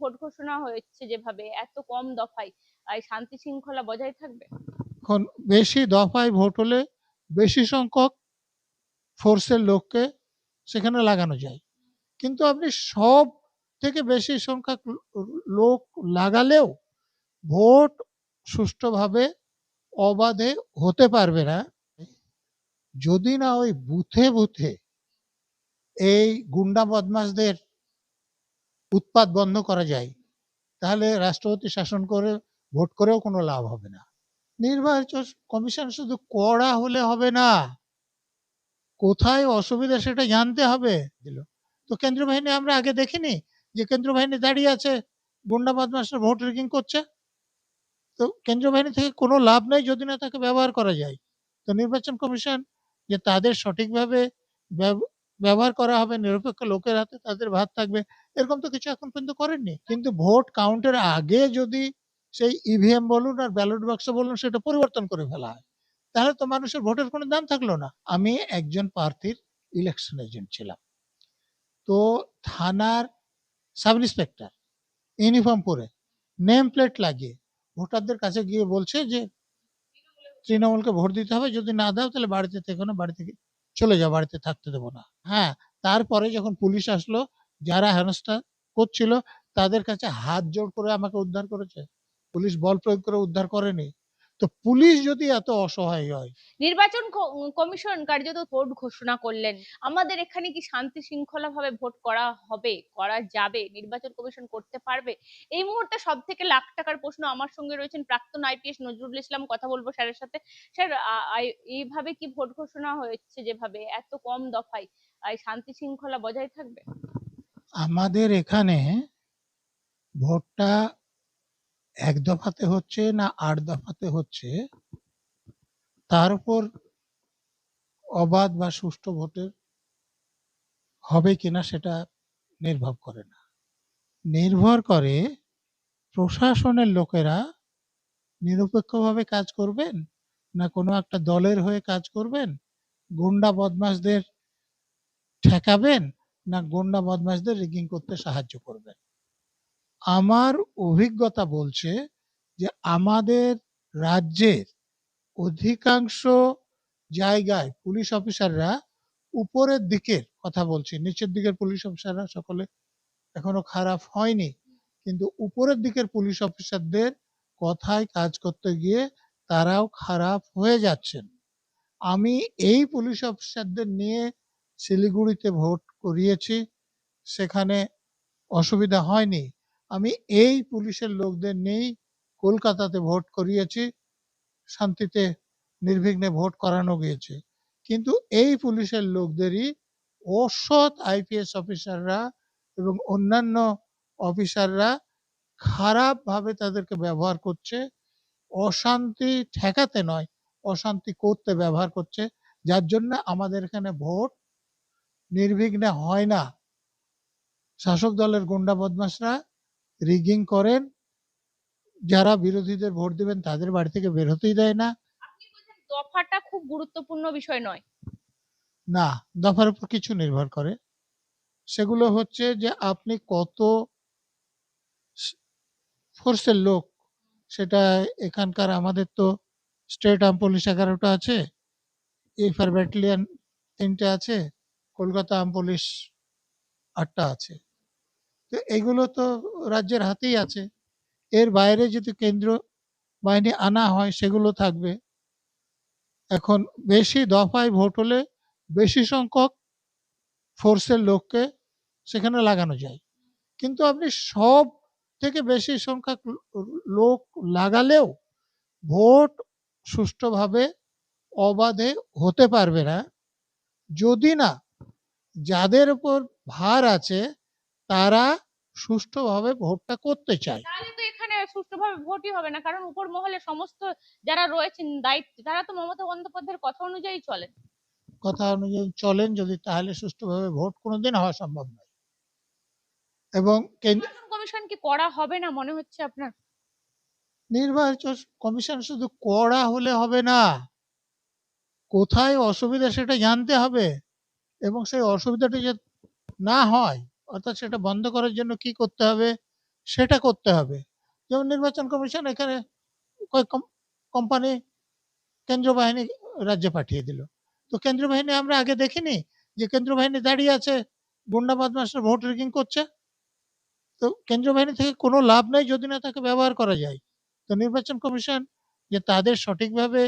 Vote ঘোষণা হয়েছে যেভাবে এত কম দফায় শান্তি শৃঙ্খলা বজায় থাকবে? এখন বেশি দফায় ভোট হলে বেশি সংখ্যক ফোর্সের লোককে সেখানে লাগানো যায়, কিন্তু আপনি সব থেকে বেশি সংখ্যক লোক লাগালেও ভোট সুষ্ঠুভাবে অবাধে হতে পারবে না যদি না ওই বুথে বুথে এই গুন্ডা বদমাশদের উৎপাত বন্ধ করা যায়। তাহলে রাষ্ট্রপতি শাসন করে ভোট করেও কোনো লাভ হবে না। নির্বাচন কমিশন শুধু কড়া হলে হবে না, কোথায় অসুবিধা সেটা জানতে হবে। তো কেন্দ্রীয় বাহিনী আমরা আগে দেখিনি যে কেন্দ্রীয় বাহিনী দাঁড়িয়ে আছে, গুন্ডা বদমাশরা ভোট রিগিং করছে। তো কেন্দ্রীয় বাহিনী থেকে কোনো লাভ নেই যদি না তাকে ব্যবহার করা যায়। তো নির্বাচন কমিশন যে তাদের সঠিকভাবে ব্যবহার করা হবে, নিরপেক্ষ লোকের হাতে তাদের ভাত থাকবে, এরকম তো কিছু এখন পর্যন্ত করেননি। কিন্তু ভোট কাউন্টের আগে যদি সেই ইভিএম বলুন আর ব্যালট বাক্স বলুন সেটা পরিবর্তন করে ফেলা হয়, তাহলে তো মানুষের ভোটের কোনো দাম থাকলো না। আমি একজন প্রার্থীর ইলেকশন এজেন্ট ছিলাম। তো থানার সাব ইন্সপেক্টর ইউনিফর্ম পরে নেম প্লেট লাগিয়ে ভোটারদের কাছে গিয়ে বলছে যে তৃণমূলকে ভোট দিতে হবে, যদি না দাও তাহলে বাড়িতে থেকো না, বাড়ি থেকে চলে যাও, বাড়িতে থাকতে দেবো না। হ্যাঁ, তারপরে যখন পুলিশ আসলো, যারা হেনস্থা করছিল তাদের কাছে হাত জোড় করে আমাকে উদ্ধার করেছে, পুলিশ বল প্রয়োগ করে উদ্ধার করেনি। তো পুলিশ যদি এত অসহায় হয়। নির্বাচন কমিশন কার্যত ভোট ঘোষণা করলেন, আমাদের এখানে কি শান্তি শৃঙ্খলা ভাবে ভোট করা হবে, করা যাবে, নির্বাচন কমিশন করতে পারবে? এই মুহূর্তে সব থেকে লাখ টাকার প্রশ্ন। আমার সঙ্গে রয়েছেন প্রাক্তন আইপিএস নজরুল ইসলাম, কথা বলবো স্যারের সাথে। স্যার, এইভাবে কি ভোট ঘোষণা হয়েছে যেভাবে এত কম দফায় শান্তি শৃঙ্খলা বজায় থাকবে? আমাদের এখানে ভোটটা এক দফাতে হচ্ছে না ৮ দফাতে হচ্ছে, তার উপর অবাধ বা সুষ্ঠু ভোটের হবে কিনা সেটা নির্ভর করে না, নির্ভর করে প্রশাসনের লোকেরা নিরপেক্ষভাবে কাজ করবেন, না কোনো একটা দলের হয়ে কাজ করবেন, গুন্ডা বদমাশদের ঠেকাবেন, না গুন্ডা বদমাশদের রিগিং করতে সাহায্য করবেন। আমার অভিজ্ঞতা বলছে যে আমাদের রাজ্যের অধিকাংশ জায়গায় পুলিশ অফিসাররা উপরের দিকের কথা বলছি, নিচের দিকের পুলিশ অফিসাররা সকলে এখনো খারাপ হয়নি, কিন্তু উপরের দিকের পুলিশ অফিসারদের কথায় কাজ করতে গিয়ে তারাও খারাপ হয়ে যাচ্ছেন। আমি এই পুলিশ অফিসারদের নিয়ে শিলিগুড়িতে ভোট করিয়েছি, সেখানে অসুবিধা হয়নি। আমি এই পুলিশের লোকদের নিয়েই কলকাতাতে ভোট করিয়েছি, শান্তিতে নির্বিঘ্নে ভোট করানো গিয়েছে। কিন্তু এই পুলিশের লোকদেরই অসৎ আইপিএস অফিসাররা এবং অন্যান্য অফিসাররা খারাপভাবে তাদেরকে ব্যবহার করছে, অশান্তি ঠেকাতে নয়, অশান্তি করতে ব্যবহার করছে, যার জন্য আমাদের এখানে ভোট নির্বিঘ্নে হয় না। শাসক দলের গুন্ডা বদমাশরা রিগিং করেন, যারা বিরোধীদের ভোট দিবেন তাদের বাড়ি থেকে বের হতেই দেয় না। আপনি বলছেন দফাটা খুব গুরুত্বপূর্ণ বিষয় নয়? না, দফার উপর কিছু নির্ভর করে। সেগুলো হচ্ছে যে আপনি কত ফোর্সের লোক, সেটা এখানকার আমাদের তো স্টেট আর্ম পুলিশ 11টা আছে, এফআর ব্যাটালিয়ন 3টে আছে, কলকাতা আর্ম পুলিশ 8টা আছে। তো এগুলো তো রাজ্যের হাতেই আছে, এর বাইরে যদি কেন্দ্র বাহিনী আনা হয় সেগুলো থাকবে। এখন বেশি দফায় ভোট হলে বেশি সংখ্যক ফোর্সের লোককে সেখানে লাগানো যায়, কিন্তু আপনি সব থেকে বেশি সংখ্যক লোক লাগালেও ভোট সুষ্ঠুভাবে অবাধে হতে পারবে না যদি না যাদের উপর ভার আছে তারা সুষ্ঠুভাবে ভোটটা করতে চায়। তাহলে তো এখানে সুষ্ঠুভাবে ভোটই হবে না, কারণ উপর মহলে সমস্ত যারা রয়েছেন দায়িত্ব তারা তো মমতা বন্দ্যোপাধ্যায়ের কথা অনুযায়ী চলেন। কথা অনুযায়ী চলেন যদি, তাহলে সুষ্ঠুভাবে ভোট কোনোদিন হওয়া সম্ভব নয়। এবং নির্বাচন কমিশন কি করা হবে না মনে হচ্ছে আপনার? নির্বাচন কমিশন শুধু কড়া হলে হবে না, কোথায় অসুবিধা সেটা জানতে হবে, এবং সেই অসুবিধাটি যে না হয়, অর্থাৎ সেটা বন্ধ করার জন্য কি করতে হবে, সেটা করতে হবে। যেমন নির্বাচন কমিশন এখানে কয়েক কোম্পানি কেন্দ্রীয় বাহিনী রাজ্যে পাঠিয়ে দিল। তো কেন্দ্রীয় বাহিনী আমরা আগে দেখিনি যে কেন্দ্রীয় বাহিনী দাঁড়িয়ে আছে, গুন্ডা বদমাশরা ভোট রিগিং করছে। তো কেন্দ্রীয় বাহিনী থেকে কোনো লাভ নেই যদি না তাকে ব্যবহার করা যায়। তো নির্বাচন কমিশন যে তাদের সঠিকভাবে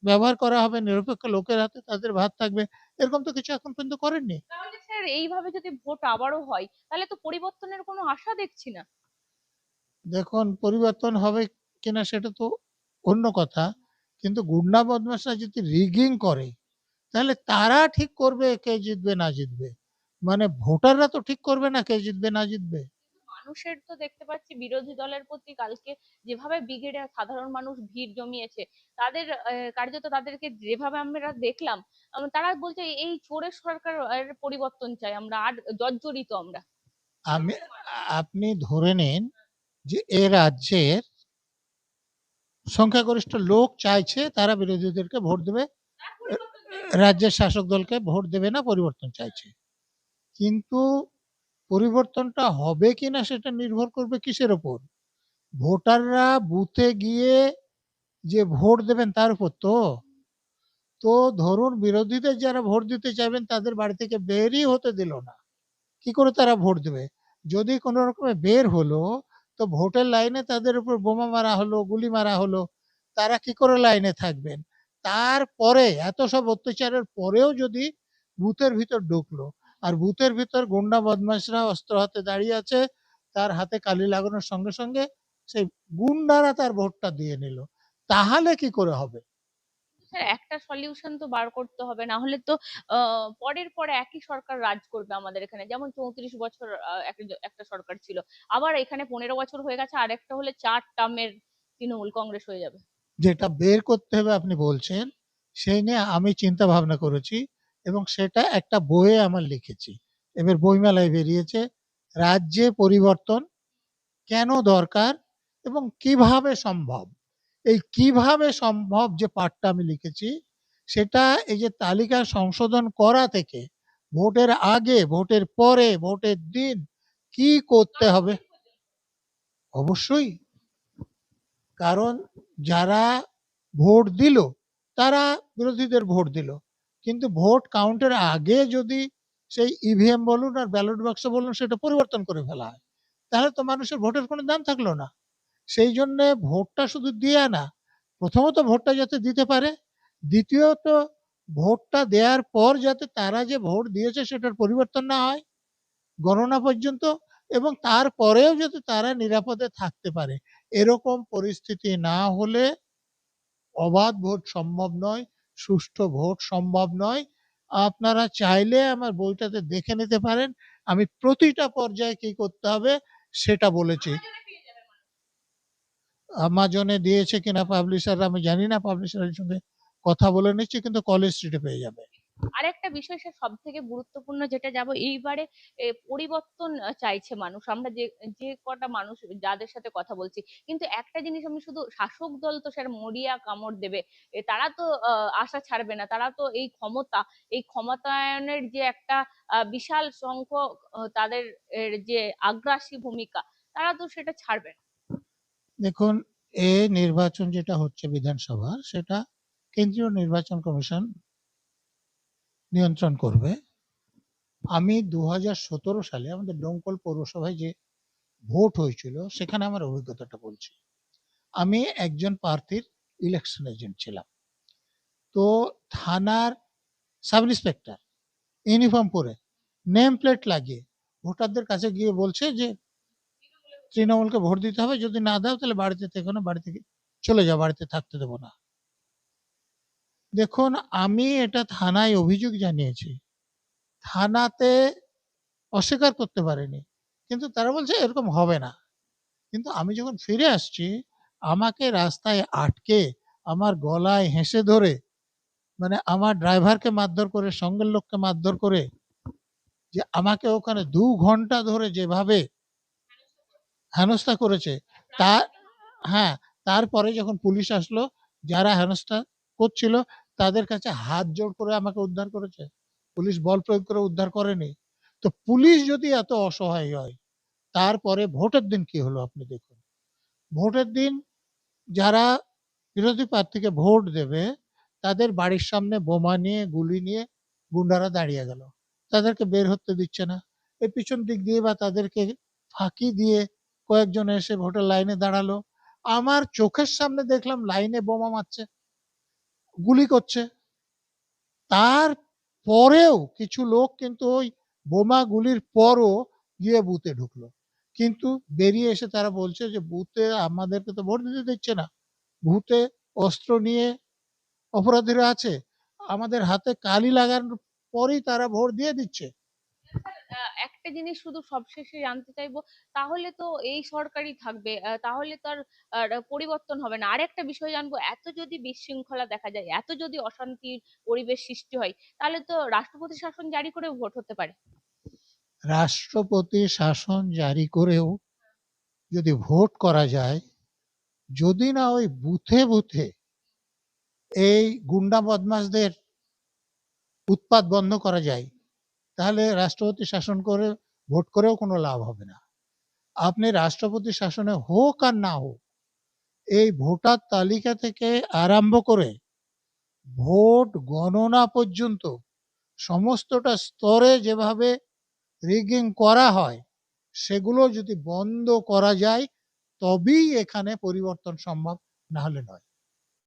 ব্যবহার করা হবে, নিরপেক্ষ লোকের হাতে তাদের ভাত থাকবে, এরকম তো কিছু এখন পর্যন্ত করেননি। তাহলে স্যার এইভাবে যদি ভোট আবারও হয় তাহলে তো পরিবর্তনের কোনো আশা দেখছি না। দেখুন, পরিবর্তন হবে কিনা সেটা তো অন্য কথা, কিন্তু গুন্ডা বদমাশরা যদি রিগিং করে তাহলে তারা ঠিক করবে কে জিতবে না জিতবে, মানে ভোটাররা তো ঠিক করবে না কে জিতবে না জিতবে। মানুষের তো দেখতে পাচ্ছি বিরোধী দলের প্রতি কালকে যেভাবে ব্রিগেডে সাধারণ মানুষ ভিড় জমিয়েছে, তাদের কার্যত তাদেরকে যেভাবে আমরা দেখলাম, তারা বলছে এই চোরের সরকার পরিবর্তন চাই আমরা, আর জর্জরিত আমরা। আমি আপনি ধরে নিন যে এ রাজ্যের সংখ্যাগরিষ্ঠ লোক চাইছে তারা বিরোধীদেরকে ভোট দেবে, রাজ্যের শাসক দলকে ভোট দেবে না, পরিবর্তন চাইছে। কিন্তু পরিবর্তনটা হবে কিনা সেটা নির্ভর করবে কিসের ওপর? ভোটাররা বুথে গিয়ে যে ভোট দেবেন তার উপর তো। তো ধরুন বিরোধীদের যারা ভোট দিতে চাইবেন তাদের বাড়ি থেকে বেরই হতে দিল না, কি করে তারা ভোট দেবে? যদি কোনো রকমে বের হলো তো ভোটের লাইনে তাদের উপর বোমা মারা হলো, গুলি মারা হলো, তারা কি করে লাইনে থাকবেন? তারপরে এত সব অত্যাচারের পরেও যদি বুথের ভিতর ঢুকলো, আর বুথের ভিতর গুন্ডা বদমাশরা অস্ত্র হাতে দাঁড়িয়ে আছে, তার হাতে কালি লাগানোর সঙ্গে সঙ্গে সেই গুন্ডারা তার ভোটটা দিয়ে নিল, তাহলে কি করে হবে? স্যার একটা সলিউশন তো বার করতে হবে, না হলে তো পরের পরে একই সরকার রাজ করবে আমাদের এখানে। যেমন 34 বছর একটা সরকার ছিল, আবার এখানে 15 বছর হয়ে গেছে, আর একটা হলে 4 টার্মের তৃণমূল কংগ্রেস হয়ে যাবে। যেটা বের করতে হবে আপনি বলছেন, সেই নিয়ে আমি চিন্তা ভাবনা করেছি এবং সেটা একটা বইয়ে আমার লিখেছি। এবার বইমেলায় বেরিয়েছে, রাজ্যে পরিবর্তন কেন দরকার এবং কিভাবে সম্ভব। এই কিভাবে সম্ভব যে পাঠটা আমি লিখেছি, সেটা এই যে তালিকা সংশোধন করা থেকে ভোটের আগে, ভোটের পরে, ভোটের দিন কি করতে হবে। অবশ্যই, কারণ যারা ভোট দিল তারা বিরোধীদের ভোট দিল, কিন্তু ভোট কাউন্টের আগে যদি সেই ইভিএম বলুন আর ব্যালট বাক্স বলুন সেটা পরিবর্তন করে ফেলা হয়, তাহলে তো মানুষের ভোটের কোনো দাম থাকলো না। সেই জন্য ভোটটা শুধু দিয়ে না, প্রথমত ভোটটা যাতে দিতে পারে, দ্বিতীয়ত ভোটটা দেওয়ার পর যাতে তারা যে ভোট দিয়েছে সেটার পরিবর্তন না হয় গণনা পর্যন্ত, এবং তারপরেও যাতে তারা নিরাপদে থাকতে পারে। এরকম পরিস্থিতি না হলে অবাধ ভোট সম্ভব নয়, সুষ্ঠু ভোট সম্ভব নয়। আপনারা চাইলে আমার বইটাতে দেখে নিতে পারেন, আমি প্রতিটা পর্যায়ে কি করতে হবে সেটা বলেছি। আমাজনে দিয়েছে কিনা পাবলিশার আমি জানি না, পাবলিশারের সঙ্গে কথা বলে নিচ্ছি, কিন্তু কলেজ স্ট্রিটে পেয়ে যাবে। আরেকটা বিষয় স্যার, সব থেকে গুরুত্বপূর্ণ যেটা যাব এইবারে, পরিবর্তন চাইছে মানুষ, আমরা যে যে কটা মানুষ যাদের সাথে কথা বলছি, কিন্তু একটা জিনিস আমি শুধু, শাসক দল তো স্যার মরিয়া কামড় দেবে, তারা তো আশা ছাড়বে না, তারা তো এই ক্ষমতায়নের যে একটা বিশাল সংখ্যক তাদের যে আগ্রাসী ভূমিকা, তারা তো সেটা ছাড়বে না। দেখুন, এ নির্বাচন যেটা হচ্ছে বিধানসভার, সেটা কেন্দ্রীয় নির্বাচন কমিশন নিয়ন্ত্রণ করবে। আমি 2017 সালে আমাদের ডোমকল পৌরসভায় যে ভোট হয়েছিল সেখানে আমার অভিজ্ঞতাটা বলছি। আমি একজন প্রার্থীর ইলেকশন এজেন্ট ছিলাম। তো থানার সাব ইন্সপেক্টর ইউনিফর্ম পরে নেম প্লেট লাগিয়ে ভোটারদের কাছে গিয়ে বলছে যে তৃণমূলকে ভোট দিতে হবে, যদি না দাও তাহলে বাড়িতে থেকো না, বাড়ি থেকে চলে যাও, বাড়িতে থাকতে দেবো না। দেখুন, আমি এটা থানায় অভিযোগ জানিয়েছি, থানাতে অস্বীকার করতে পারেনি, কিন্তু তারা বলছে এরকম হবে না। কিন্তু আমি যখন ফিরে আসছি, আমাকে রাস্তায় আটকে আমার গলায় হেসে ধরে, মানে আমার ড্রাইভারকে মারধর করে, সঙ্গের লোককে মারধর করে, যে আমাকে ওখানে 2 ঘন্টা ধরে যেভাবে হেনস্থা করেছে, তা হ্যাঁ, তারপরে যখন পুলিশ আসলো, যারা হেনস্থা করছিল তাদের কাছে হাত জোড় করে আমাকে উদ্ধার করেছে, পুলিশ বল প্রয়োগ করে উদ্ধার করেনি। তো পুলিশ যদি এত অসহায় হয় তারপরে ভোটের দিন কি হলো আপনি দেখুন। ভোটের দিন যারা বিরোধী প্রার্থীকে ভোট দেবে তাদের বাড়ির সামনে বোমা নিয়ে, গুলি নিয়ে গুন্ডারা দাঁড়িয়ে গেল। তাদেরকে বের হতে দিচ্ছে না। এই পিছন দিক দিয়ে বা তাদেরকে ফাঁকি দিয়ে কয়েকজন এসে ভোটের লাইনে দাঁড়ালো। আমার চোখের সামনে দেখলাম লাইনে বোমা মারছে, গুলি করছে। তারপরেও কিছু লোক কিন্তু ওই বোমা গুলির পরও গিয়ে বুথে ঢুকলো। কিন্তু বেরিয়ে এসে তারা বলছে যে বুথে আমাদেরকে তো ভোট দিতে দিচ্ছে না। বুথে অস্ত্র নিয়ে অপরাধীরা আছে। আমাদের হাতে কালি লাগানোর পরেই তারা ভোট দিয়ে দিচ্ছে। একটা জিনিস শুধু সবশেষে জানতে চাইবো, তাহলে তো এই সরকারই থাকবে, তাহলে তো আর পরিবর্তন হবে না। আরেকটা বিষয় জানবো, এত যদি বিশৃঙ্খলা দেখা যায়, এত যদি অশান্তির পরিবেশ সৃষ্টি হয়, তাহলে তো রাষ্ট্রপতি শাসন জারি করে ভোট হতে পারে। রাষ্ট্রপতি শাসন জারি করেও যদি ভোট করা যায়, যদি না ওই বুথে বুথে এই গুন্ডা বদমাশদের উৎপাত বন্ধ করা যায়, তাহলে রাষ্ট্রপতি শাসন করে ভোট করেও কোনো লাভ হবে না। আপনি রাষ্ট্রপতি শাসনে হোক আর না হোক, এই ভোটার তালিকা থেকে আরম্ভ করে ভোট গণনা পর্যন্ত সমস্তটা স্তরে যেভাবে রিগিং করা হয়, সেগুলো যদি বন্ধ করা যায় তবেই এখানে পরিবর্তন সম্ভব, না হলে নয়।